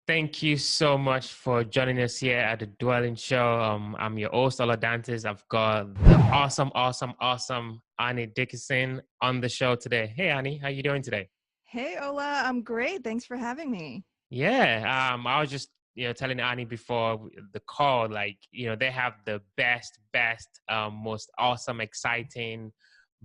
Thank you so much for joining us here at the Dwellynn Show. I'm your host, Dantes. I've got the awesome Annie Dickerson on the show today. Hey, Annie, how you doing today? Hey, Ola, I'm great. Thanks for having me. Yeah, I was just telling Annie before the call, like they have the best, most awesome, exciting,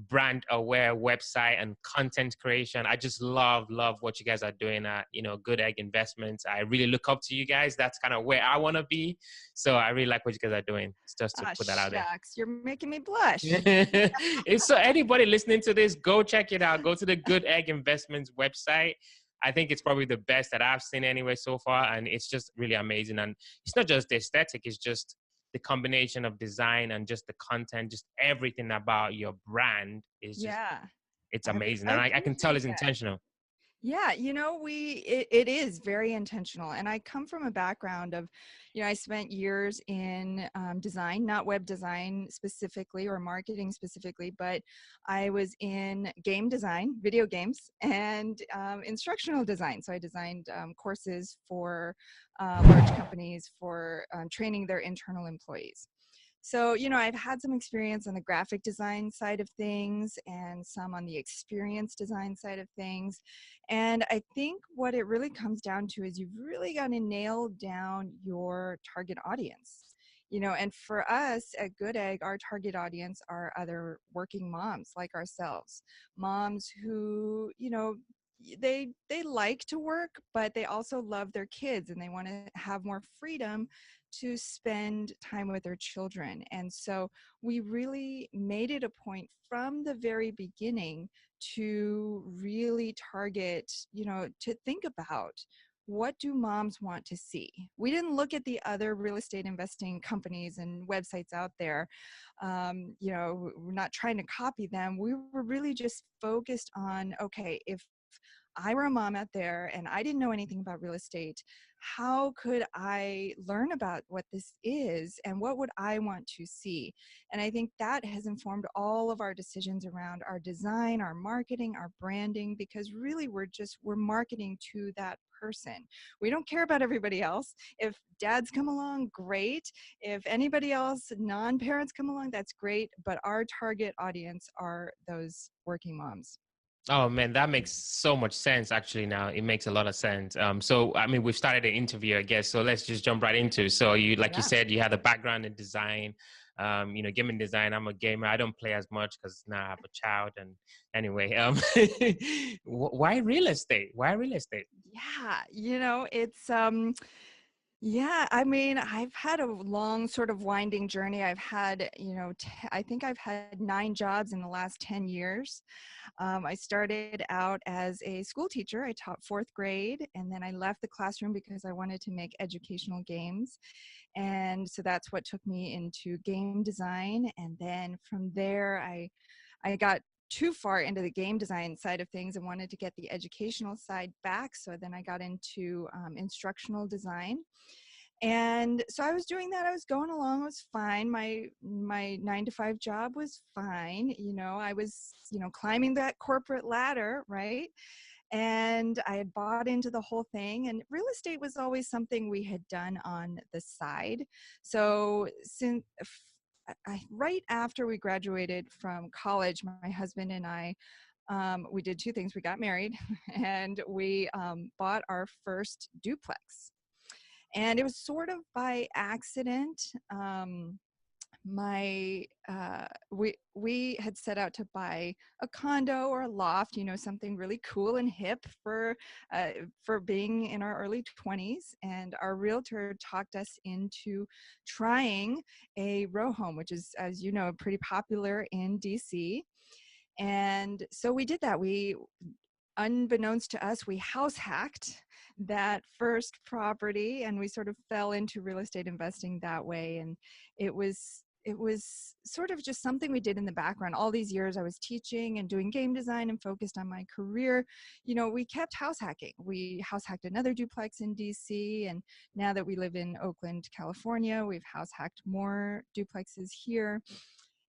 brand aware website and content creation. I just love what you guys are doing at Goodegg Investments. I really look up to you guys. That's kind of where I want to be. So I really like what you guys are doing. It's just to Ah, put that out there. shucks, you're making me blush. It's so anybody listening to this, go check it out. Go to the Good Egg Investments website. I think it's probably the best that I've seen anyway so far, and it's just really amazing. And it's not just the aesthetic; it's just the combination of design and just the content, just everything about your brand is just Yeah, it's I, amazing, I and I can tell appreciate it's that. intentional. Yeah, it is very intentional. And I come from a background of, I spent years in design, not web design specifically or marketing specifically, but I was in game design, video games, and instructional design. So I designed courses for large companies for training their internal employees. So, I've had some experience on the graphic design side of things and some on the experience design side of things. And I think what it really comes down to is you've really got to nail down your target audience. And for us at Good Egg, our target audience are other working moms like ourselves, moms who, they like to work, but they also love their kids and they want to have more freedom to spend time with their children. And so we really made it a point from the very beginning to really target, to think about what do moms want to see. We didn't look at the other real estate investing companies and websites out there. We're not trying to copy them. We were really just focused on, okay, if I were a mom out there and I didn't know anything about real estate, how could I learn about what this is and what would I want to see? And I think that has informed all of our decisions around our design, our marketing, our branding, because really we're marketing to that person. We don't care about everybody else. If dads come along, great. If anybody else, non-parents come along, that's great. But our target audience are those working moms. Oh man, that makes so much sense. Actually, now it makes a lot of sense. So I mean, we've started the interview, I guess. So let's just jump right into it. So you, like you Yeah. said, you had a background in design, gaming design. I'm a gamer. I don't play as much because now I have a child. And anyway, why real estate? Why real estate? Yeah, it's yeah, I mean, I've had a long sort of winding journey. I've had, I think I've had 9 jobs in the last 10 years. I started out as a school teacher. I taught 4th grade, and then I left the classroom because I wanted to make educational games. And so that's what took me into game design. And then from there, I got too far into the game design side of things and wanted to get the educational side back. So then I got into instructional design. And so I was doing that. I was going along. It was fine. My 9 to 5 job was fine. I was, climbing that corporate ladder, right? And I had bought into the whole thing. And real estate was always something we had done on the side. So right after we graduated from college, my husband and I, we did 2 things. We got married and we bought our first duplex. And it was sort of by accident. My we had set out to buy a condo or a loft, something really cool and hip for being in our early 20s. And our realtor talked us into trying a row home, which is, as you know, pretty popular in DC. And so we did that. We Unbeknownst to us, we house hacked that first property and we sort of fell into real estate investing that way. And it was sort of just something we did in the background. All these years I was teaching and doing game design and focused on my career. We kept house hacking. We house hacked another duplex in DC. And now that we live in Oakland, California, we've house hacked more duplexes here.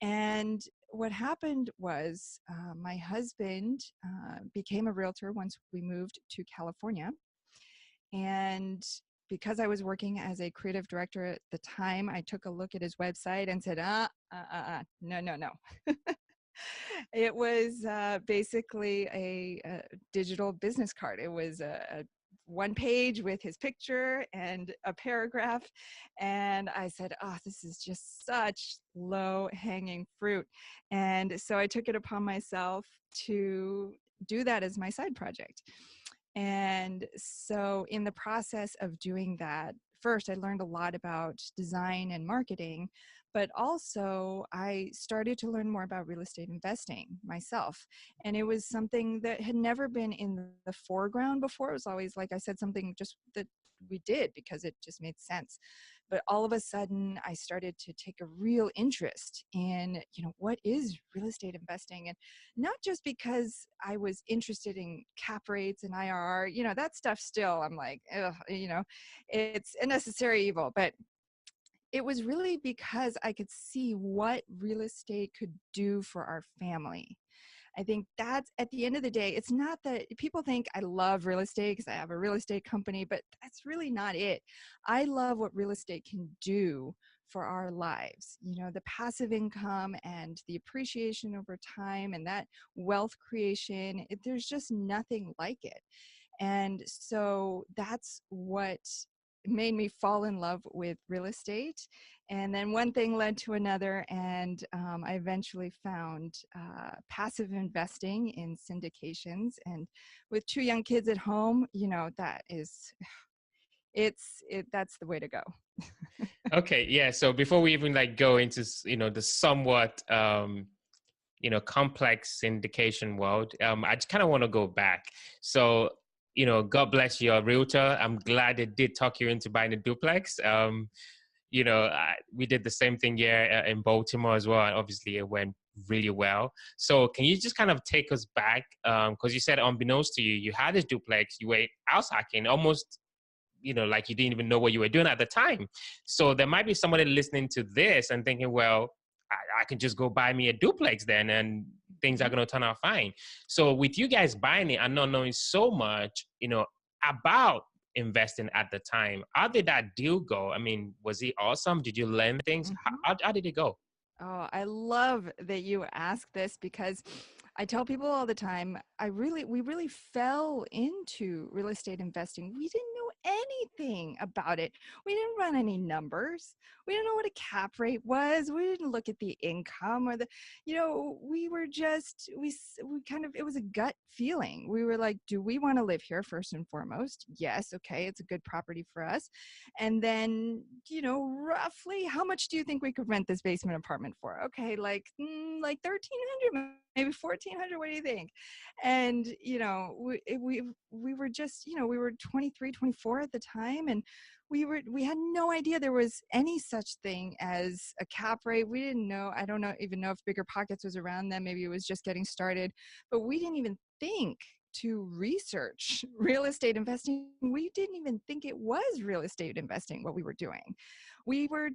And what happened was my husband became a realtor once we moved to California. And because I was working as a creative director at the time, I took a look at his website and said, no, no, no. It was basically a digital business card. It was a one page with his picture and a paragraph. And I said, oh, this is just such low hanging fruit. And so I took it upon myself to do that as my side project. And so in the process of doing that, first, I learned a lot about design and marketing, but also I started to learn more about real estate investing myself. And it was something that had never been in the foreground before. It was always, like I said, something just that we did because it just made sense. But all of a sudden, I started to take a real interest in, what is real estate investing? And not just because I was interested in cap rates and IRR, that stuff still, I'm like, ugh, it's a necessary evil. But it was really because I could see what real estate could do for our family. I think that's, at the end of the day, it's not that people think I love real estate because I have a real estate company, but that's really not it. I love what real estate can do for our lives. The passive income and the appreciation over time and that wealth creation, there's just nothing like it. And so that's what made me fall in love with real estate. And then one thing led to another, and I eventually found passive investing in syndications. And with 2 young kids at home, that is, that's the way to go. Okay, yeah. So before we even like go into the somewhat complex syndication world, I just kind of want to go back. So God bless your realtor. I'm glad they did talk you into buying a duplex. We did the same thing here in Baltimore as well, and obviously it went really well. So can you just kind of take us back? Because you said, unbeknownst to you, you had this duplex, you were house hacking almost, like you didn't even know what you were doing at the time. So there might be somebody listening to this and thinking, well, I can just go buy me a duplex then and things are going to turn out fine. So with you guys buying it and not knowing so much, about investing at the time, how did that deal go? I mean, was it awesome? Did you learn things? How did it go? Oh, I love that you ask this because I tell people all the time, we really fell into real estate investing. We didn't know anything about it. We didn't run any numbers. We didn't know what a cap rate was. We didn't look at the income or we were just, we kind of, it was a gut feeling. We were like, do we want to live here first and foremost? Yes. Okay. It's a good property for us. And then, roughly how much do you think we could rent this basement apartment for? Okay. Like 1,300, maybe 1,400. What do you think? And, we were just, we were 23, 24 at the time. And we had no idea there was any such thing as a cap rate. We didn't know. I don't even know if Bigger Pockets was around then. Maybe it was just getting started, but we didn't even think to research real estate investing. We didn't even think it was real estate investing, what we were doing. We were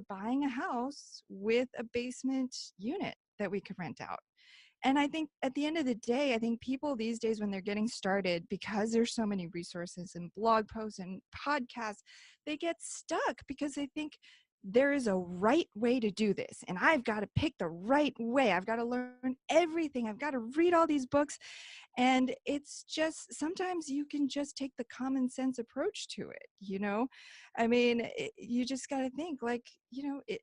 buying a house with a basement unit that we could rent out. And I think at the end of the day, I think people these days, when they're getting started, because there's so many resources and blog posts and podcasts, they get stuck because they think there is a right way to do this. And I've got to pick the right way. I've got to learn everything. I've got to read all these books. And it's just, sometimes you can just take the common sense approach to it. I mean, you just got to think like,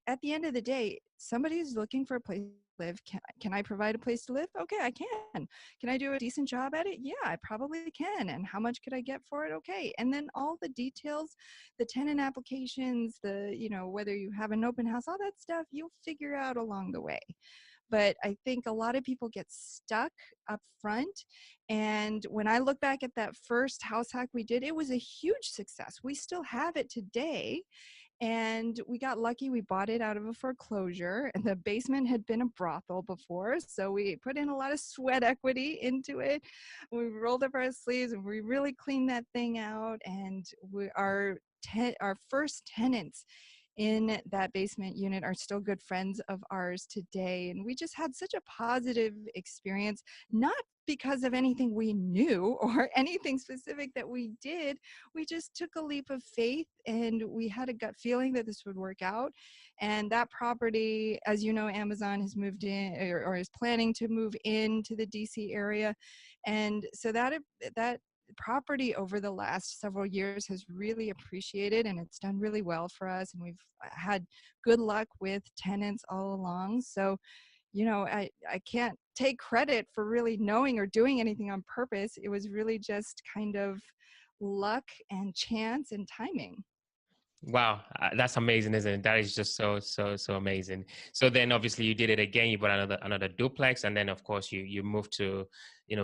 at the end of the day, somebody's looking for a place to live. Can I provide a place to live? Okay, I can. Can I do a decent job at it? Yeah, I probably can. And how much could I get for it? Okay. And then all the details, the tenant applications, whether you have an open house, all that stuff, you'll figure out along the way. But I think a lot of people get stuck up front. And when I look back at that first house hack we did, it was a huge success. We still have it today. And we got lucky. We bought it out of a foreclosure, and the basement had been a brothel before. So we put in a lot of sweat equity into it. We rolled up our sleeves and we really cleaned that thing out. And our first tenants in that basement unit are still good friends of ours today. And we just had such a positive experience, not because of anything we knew or anything specific that we did. We just took a leap of faith and we had a gut feeling that this would work out. And that property, as you know, Amazon has moved in or is planning to move into the DC area. And so that property over the last several years has really appreciated, and it's done really well for us, and we've had good luck with tenants all along. So I can't take credit for really knowing or doing anything on purpose. It was really just kind of luck and chance and timing. Wow, that's amazing, isn't it? That is just so amazing. So then, obviously, you did it again. You bought another duplex, and then, of course, you moved to,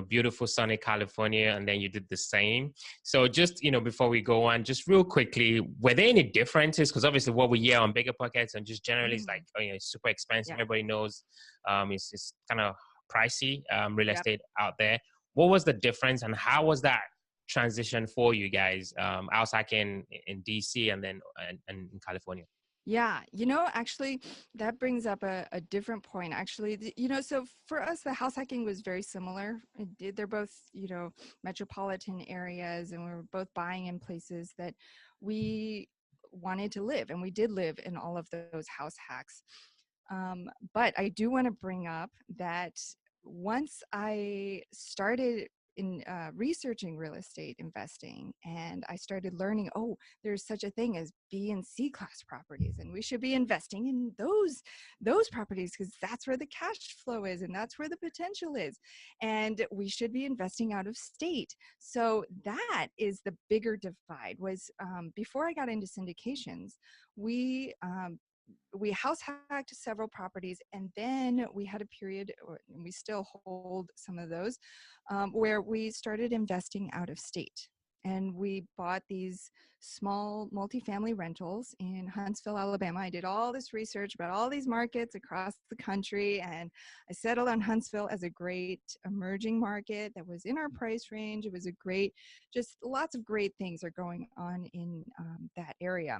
beautiful sunny California, and then you did the same. So just before we go on, just real quickly, were there any differences? Because obviously, what we hear on bigger pockets and just generally is like, it's super expensive. Yeah. Everybody knows, it's kind of pricey, real Yep. estate out there. What was the difference, and how was that transition for you guys, outside in DC and then and in California? Yeah, actually, that brings up a different point. Actually, so for us, the house hacking was very similar. They're both, metropolitan areas, and we were both buying in places that we wanted to live, and we did live in all of those house hacks. But I do want to bring up that once I started in researching real estate investing, and I started learning, oh, there's such a thing as B and C class properties, and we should be investing in those properties because that's where the cash flow is and that's where the potential is, and we should be investing out of state. So that is the bigger divide. Was before I got into syndications, we we house hacked several properties, and then we had a period, and we still hold some of those, where we started investing out of state. And we bought these small multifamily rentals in Huntsville, Alabama. I did all this research about all these markets across the country, and I settled on Huntsville as a great emerging market that was in our price range. It was a great, just lots of great things are going on in that area.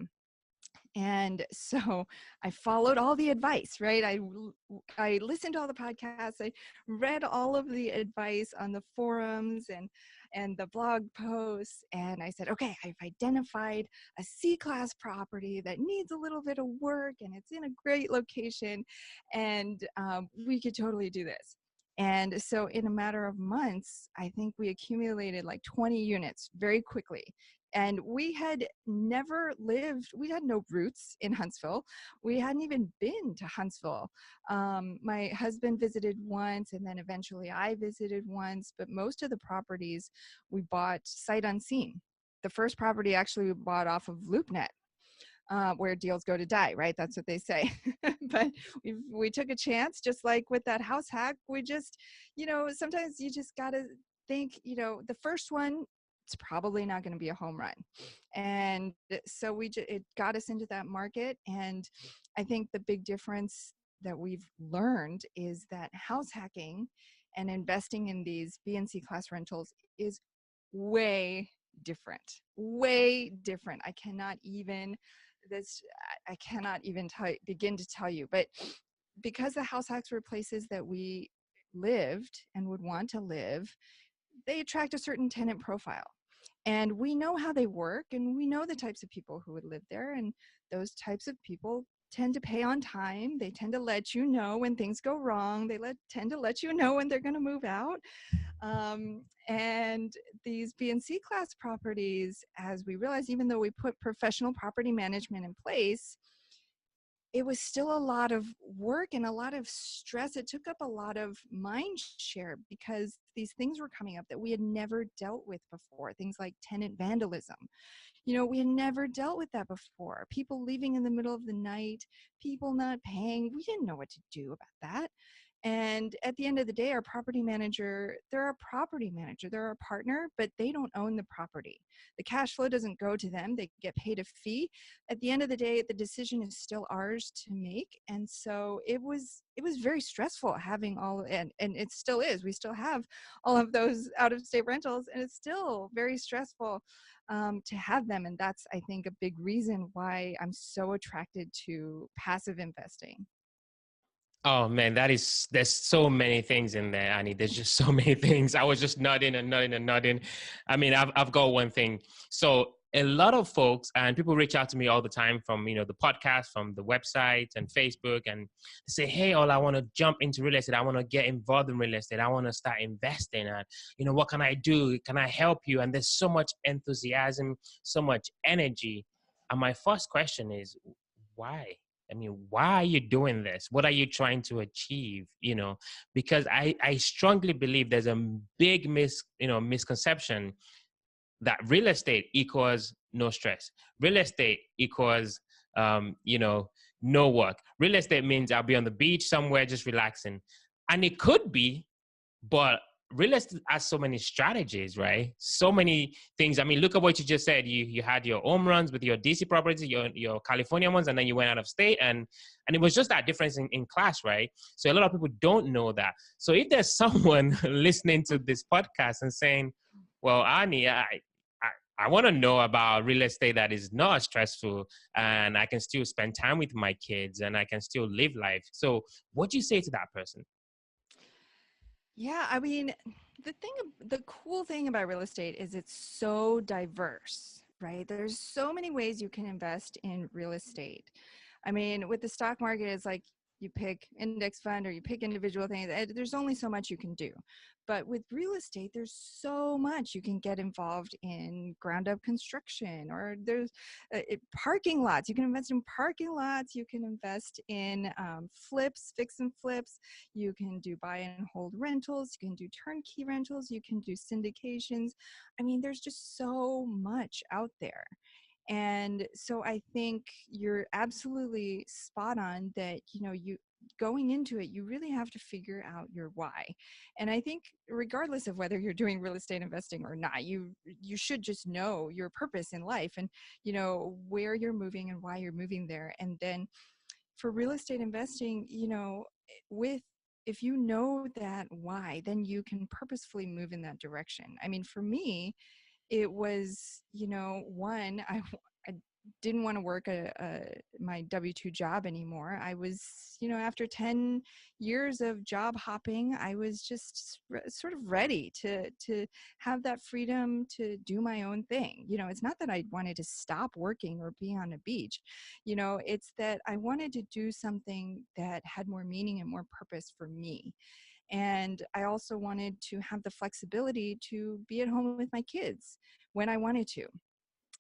And so I followed all the advice, right? I listened to all the podcasts. I read all of the advice on the forums and the blog posts. And I said, okay, I've identified a C-class property that needs a little bit of work and it's in a great location. And we could totally do this. And so in a matter of months, I think we accumulated like 20 units very quickly. And we had never lived, we had no roots in Huntsville. We hadn't even been to Huntsville. My husband visited once, and then eventually I visited once, but most of the properties we bought sight unseen. The first property actually we bought off of LoopNet. Where deals go to die, right? That's what they say. But we took a chance, just like with that house hack. We just, sometimes you just got to think, the first one, it's probably not going to be a home run. And so it got us into that market. And I think the big difference that we've learned is that house hacking and investing in these B and C class rentals is way different, way different. I cannot even begin to tell you. But because the house hacks were places that we lived and would want to live, they attract a certain tenant profile. And we know how they work, and we know the types of people who would live there. And those types of people tend to pay on time. They tend to let you know when things go wrong. They tend to let you know when they're going to move out. And these B and C class properties, as we realized, even though we put professional property management in place, it was still a lot of work and a lot of stress. It took up a lot of mind share because these things were coming up that we had never dealt with before. Things like tenant vandalism. We had never dealt with that before. People leaving in the middle of the night, people not paying. We didn't know what to do about that. And at the end of the day, our property manager, they're a property manager, they're a partner, but they don't own the property. The cash flow doesn't go to them. They get paid a fee. At the end of the day, the decision is still ours to make. And so it was very stressful having all, and it still is. We still have all of those out of state rentals, and it's still very stressful to have them. And that's, I think, a big reason why I'm so attracted to passive investing. Oh man, there's so many things in there, Annie. There's just so many things. I was just nodding and nodding and nodding. I mean, I've got one thing. So a lot of folks and people reach out to me all the time from the podcast, from the website and Facebook, and say, "Hey, all I want to jump into real estate. I want to get involved in real estate. I want to start investing. And what can I do? Can I help you?" And there's so much enthusiasm, so much energy. And my first question is, why? I mean, why are you doing this? What are you trying to achieve? Because I strongly believe there's a big misconception that real estate equals no stress. Real estate equals, no work. Real estate means I'll be on the beach somewhere just relaxing. And it could be, but real estate has so many strategies, right? So many things. I mean, look at what you just said. You had your home runs with your DC properties, your California ones, and then you went out of state, and it was just that difference in class, right? So a lot of people don't know that. So if there's someone listening to this podcast and saying, "Well, Annie, I want to know about real estate that is not stressful, and I can still spend time with my kids, and I can still live life." So what do you say to that person? Yeah, I mean, the cool thing about real estate is it's so diverse, right? There's so many ways you can invest in real estate. I mean, with the stock market, it's like you pick index fund or you pick individual things. There's only so much you can do. But with real estate, there's so much you can get involved in ground up construction, or there's parking lots. You can invest in parking lots. You can invest in flips, fix and flips. You can do buy and hold rentals. You can do turnkey rentals. You can do syndications. I mean, there's just so much out there. And so I think you're absolutely spot on that, you going into it, you really have to figure out your why. And I think regardless of whether you're doing real estate investing or not, you should just know your purpose in life, and where you're moving and why you're moving there. And then for real estate investing, with if you know that why, then you can purposefully move in that direction. I mean, for me, it was, one, I didn't want to work my W-2 job anymore. I was, after 10 years of job hopping, I was just sort of ready to have that freedom to do my own thing. It's not that I wanted to stop working or be on a beach. It's that I wanted to do something that had more meaning and more purpose for me. And I also wanted to have the flexibility to be at home with my kids when I wanted to,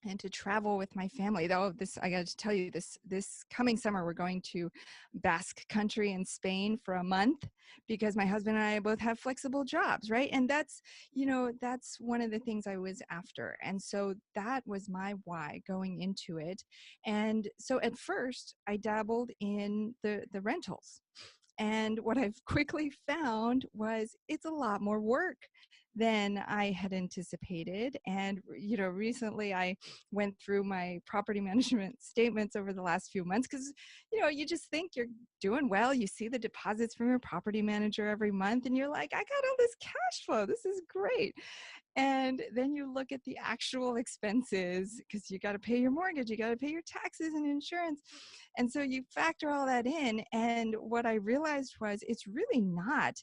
and to travel with my family. Though I got to tell you, this coming summer we're going to Basque Country in Spain for a month, because my husband and I both have flexible jobs, right? And that's one of the things I was after. And so that was my why going into it. And so at first I dabbled in the rentals. And what I've quickly found was it's a lot more work than I had anticipated. And, recently I went through my property management statements over the last few months, because, you just think you're doing well. You see the deposits from your property manager every month, and you're like, I got all this cash flow. This is great. And then you look at the actual expenses, because you got to pay your mortgage, you got to pay your taxes and insurance. And so you factor all that in. And what I realized was it's really not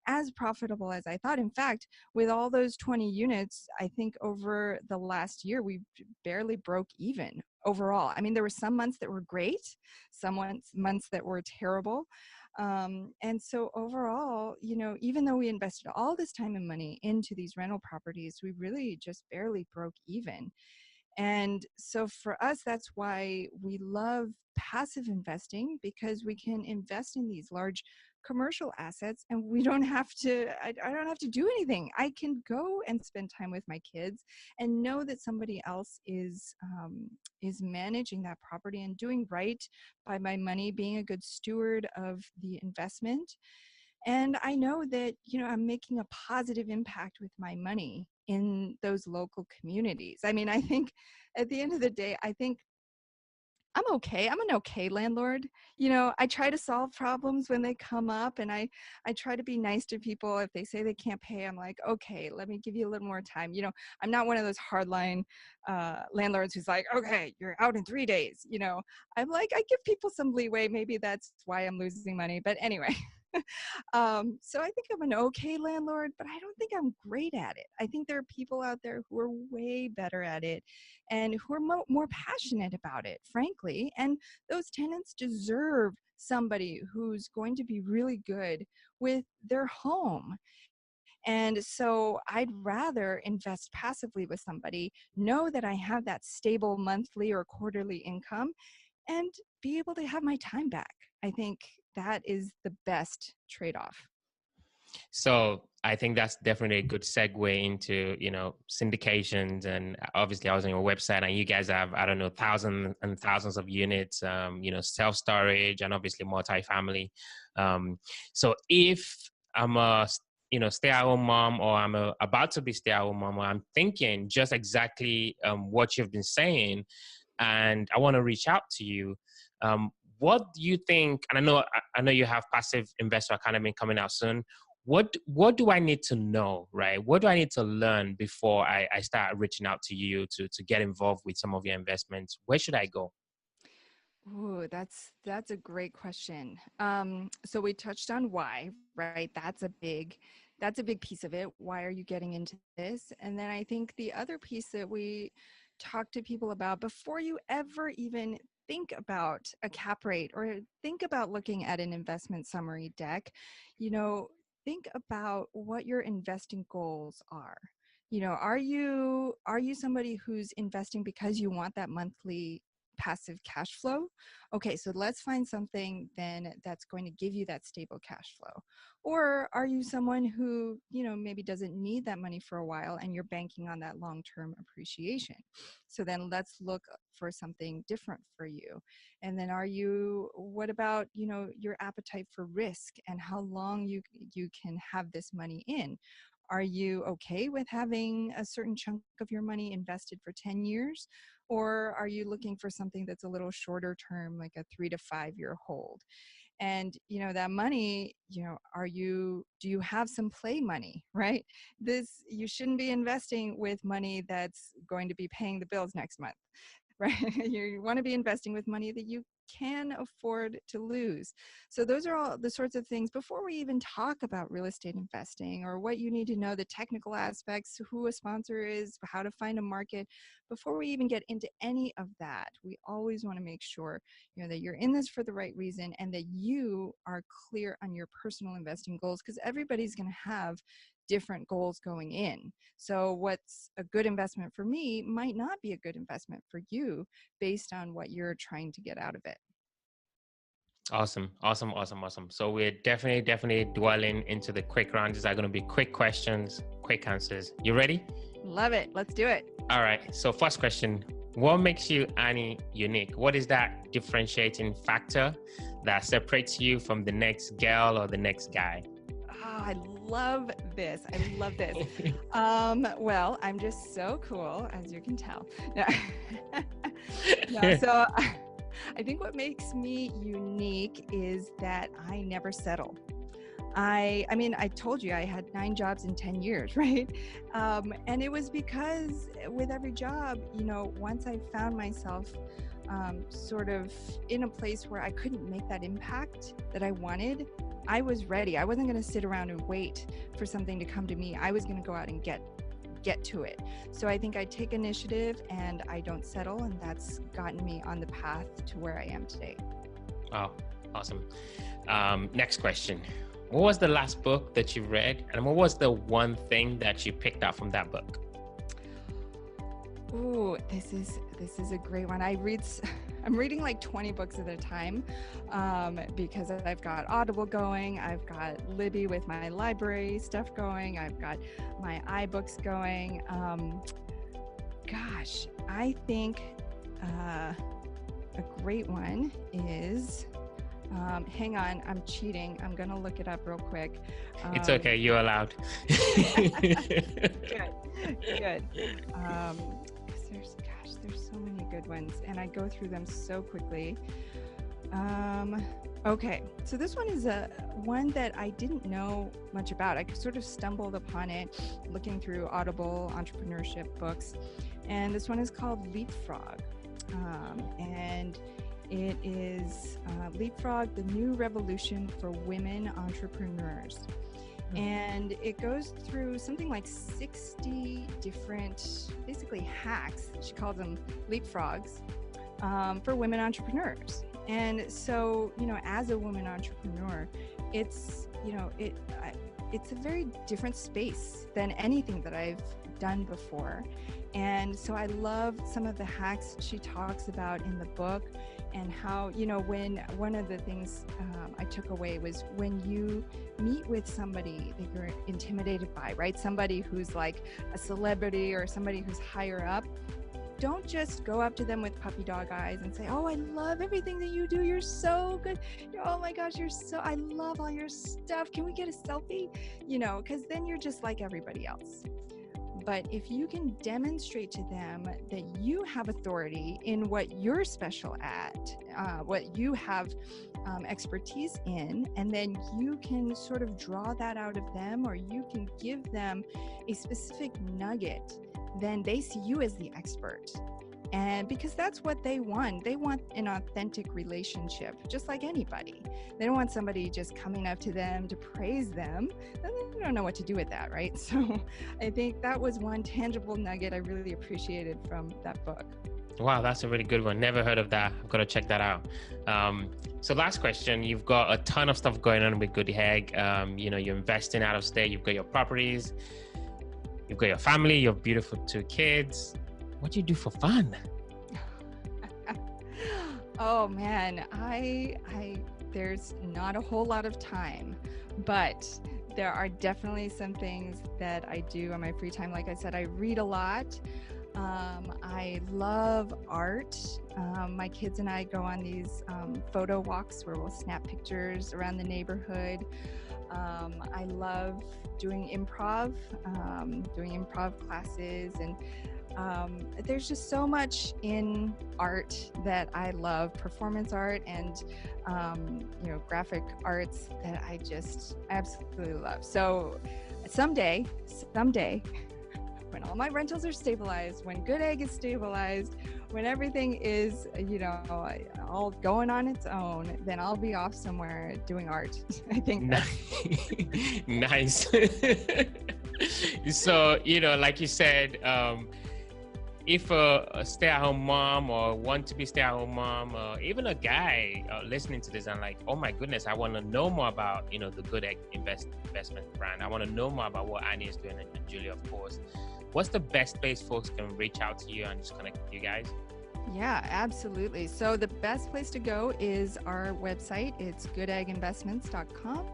as profitable as I thought. In fact, with all those 20 units, I think over the last year, we barely broke even overall. I mean, there were some months that were great, some months that were terrible. And so overall, even though we invested all this time and money into these rental properties, we really just barely broke even. And so for us, that's why we love passive investing, because we can invest in these large commercial assets and we don't have to, I don't have to do anything. I can go and spend time with my kids and know that somebody else is managing that property and doing right by my money, being a good steward of the investment. And I know that, I'm making a positive impact with my money in those local communities. I mean, I think at the end of the day, I think I'm okay. I'm an okay landlord. I try to solve problems when they come up, and I try to be nice to people. If they say they can't pay, I'm like, okay, let me give you a little more time. I'm not one of those hardline landlords who's like, okay, you're out in 3 days. I'm like, I give people some leeway. Maybe that's why I'm losing money. But anyway, so I think I'm an okay landlord, but I don't think I'm great at it. I think there are people out there who are way better at it and who are more passionate about it, frankly. And those tenants deserve somebody who's going to be really good with their home. And so I'd rather invest passively with somebody, know that I have that stable monthly or quarterly income, and be able to have my time back. I think that is the best trade-off. So I think that's definitely a good segue into, syndications. And obviously I was on your website and you guys have, I don't know, thousands and thousands of units, self-storage and obviously multifamily. So if I'm a, stay-at-home mom, or I'm about to be stay-at-home mom, or I'm thinking just exactly what you've been saying, and I want to reach out to you, what do you think? And I know you have Passive Investor Academy coming out soon. What do I need to know, right? What do I need to learn before I start reaching out to you to get involved with some of your investments? Where should I go? Ooh, that's a great question. So we touched on why, right? That's a big piece of it. Why are you getting into this? And then I think the other piece that we talk to people about before you ever even think about a cap rate or think about looking at an investment summary deck, you know, think about what your investing goals are. Are you somebody who's investing because you want that monthly passive cash flow? Okay, so let's find something then that's going to give you that stable cash flow. Or are you someone who, maybe doesn't need that money for a while and you're banking on that long-term appreciation? So then let's look for something different for you. And then what about, your appetite for risk and how long you can have this money in? Are you okay with having a certain chunk of your money invested for 10 years? Or are you looking for something that's a little shorter term, like a 3 to 5 year hold? And, that money, do you have some play money, right? You shouldn't be investing with money that's going to be paying the bills next month, right? You want to be investing with money that you can afford to lose. So those are all the sorts of things before we even talk about real estate investing or what you need to know, the technical aspects, who a sponsor is, how to find a market. Before we even get into any of that, we always want to make sure, that you're in this for the right reason and that you are clear on your personal investing goals, because everybody's going to have different goals going in. So what's a good investment for me might not be a good investment for you based on what you're trying to get out of it. Awesome. So we're definitely dwelling into the quick rounds. These are going to be quick questions, quick answers. You ready? Love it. Let's do it. All right. So first question, what makes you, Annie, unique? What is that differentiating factor that separates you from the next girl or the next guy? Oh, I love this. Well, I'm just so cool, as you can tell. So I think what makes me unique is that I never settle. I mean, I told you I had 9 jobs in 10 years, right? And it was because with every job, once I found myself sort of in a place where I couldn't make that impact that I wanted, I was ready. I wasn't going to sit around and wait for something to come to me. I was going to go out and get to it. So I think I take initiative and I don't settle, and that's gotten me on the path to where I am today. Oh, awesome. Next question. What was the last book that you read, and what was the one thing that you picked out from that book? Ooh, this is a great one. I'm reading like 20 books at a time because I've got Audible going, I've got Libby with my library stuff going, I've got my iBooks going. I think a great one is Hang on, I'm cheating. I'm gonna look it up real quick. It's okay, you're allowed. Good, good. 'Cause there's so many good ones, and I go through them so quickly. Okay, so this one is one that I didn't know much about. I sort of stumbled upon it looking through Audible entrepreneurship books, and this one is called Leapfrog, and it is Leapfrog, the new revolution for women entrepreneurs. And it goes through something like 60 different, basically hacks. She calls them leapfrogs for women entrepreneurs. And so, as a woman entrepreneur, it's a very different space than anything that I've done before. And so I love some of the hacks she talks about in the book, and how, when one of the things I took away was when you meet with somebody that you're intimidated by, right? Somebody who's like a celebrity or somebody who's higher up, don't just go up to them with puppy dog eyes and say, oh, I love everything that you do. You're so good. Oh my gosh, I love all your stuff. Can we get a selfie? Because then you're just like everybody else. But if you can demonstrate to them that you have authority in what you're special at, what you have expertise in, and then you can sort of draw that out of them, or you can give them a specific nugget, then they see you as the expert. And because that's what they want an authentic relationship, just like anybody. They don't want somebody just coming up to them to praise them. They don't know what to do with that, right? So I think that was one tangible nugget I really appreciated from that book. Wow, that's a really good one. Never heard of that. I've got to check that out. So last question, you've got a ton of stuff going on with Goodegg. You're investing out of state. You've got your properties. You've got your family, your beautiful 2 kids. What do you do for fun? Oh man, there's not a whole lot of time, but there are definitely some things that I do on my free time. Like I said, I read a lot. I love art. My kids and I go on these photo walks where we'll snap pictures around the neighborhood. I love doing improv classes, and there's just so much in art that I love, performance art and graphic arts that I just absolutely love. So someday, when all my rentals are stabilized, when Goodegg is stabilized, when everything is, all going on its own, then I'll be off somewhere doing art. I think that's nice. So, like you said, if a stay-at-home mom or want to be stay-at-home mom, or even a guy listening to this and like, oh my goodness, I want to know more about, the Goodegg investment brand. I want to know more about what Annie is doing, and Julia, of course. What's the best place folks can reach out to you and just connect with you guys? Yeah, absolutely. So the best place to go is our website. It's goodegginvestments.com.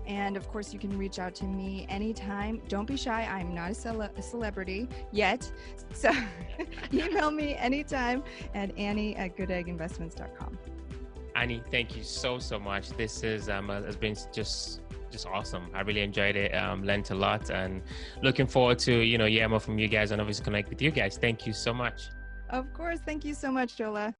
And of course, you can reach out to me anytime. Don't be shy. I'm not a celebrity yet. So email me anytime at Annie@goodegginvestments.com. Annie, thank you so much. This has been just awesome. I really enjoyed it. Learned a lot, and looking forward to, hear more from you guys and obviously connect with you guys. Thank you so much. Of course. Thank you so much, Jola.